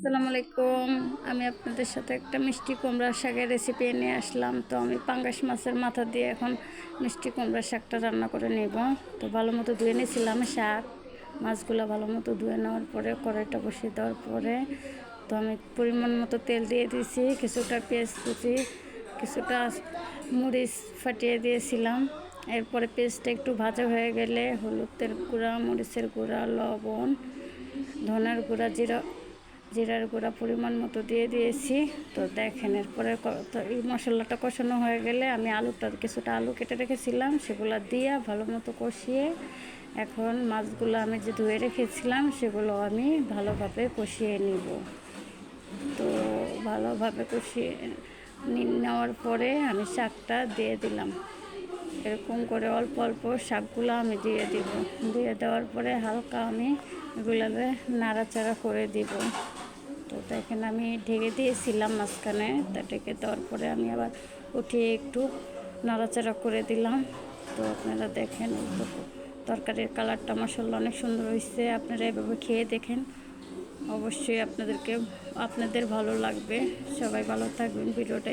আসসালামু আলাইকুম। আমি আপনাদের সাথে একটা মিষ্টি কুমড়ার শাকের রেসিপি নিয়ে আসলাম। তো আমি পাঙ্গাস মাছের মাথা দিয়ে এখন মিষ্টি কুমড়ার শাকটা রান্না করে নেব। তো ভালো মতো ধুয়ে নিয়েছিলাম শাক মাছগুলো ভালো মতো ধুয়ে নেওয়ার পরে কড়াইটা বসিয়ে দেওয়ার পরে তো আমি পরিমাণ মতো তেল দিয়ে দিয়েছি, কিছুটা পেঁয়াজ কুচি, কিছুটা মরিচ ফাটিয়ে দিয়েছিলাম। এরপরে পেঁয়াজটা একটু ভাজা হয়ে গেলে হলুদের গুঁড়া, মরিচের গুঁড়া, লবণ, ধনের গুঁড়া, জিরার গুঁড়া পরিমাণ মতো দিয়ে দিয়েছি। তো দেখেন এরপরে এই মশলাটা কষানো হয়ে গেলে আমি কিছুটা আলু কেটে রেখেছিলাম সেগুলো দিয়ে ভালো মতো কষিয়ে এখন মাছগুলো আমি যে ধুয়ে রেখেছিলাম সেগুলো আমি ভালোভাবে কষিয়ে নিব। তো ভালোভাবে কষিয়ে নেওয়ার পরে আমি শাকটা দিয়ে দিলাম। এরকম করে অল্প অল্প শাকগুলো আমি দিয়ে দেওয়ার পরে হালকা আমি এগুলোকে নাড়াচাড়া করে দিব। তো দেখেন আমি ঢেকে দিয়েছিলাম মাঝখানে, তা ঢেকে দেওয়ার পরে আমি আবার উঠিয়ে একটু নাড়াচাড়া করে দিলাম। তো আপনারা দেখেন তরকারির কালারটা মাশাআল্লাহ অনেক সুন্দর হয়েছে। আপনারা এভাবে খেয়ে দেখেন, অবশ্যই আপনাদের ভালো লাগবে। সবাই ভালো থাকবেন। ভিডিওটা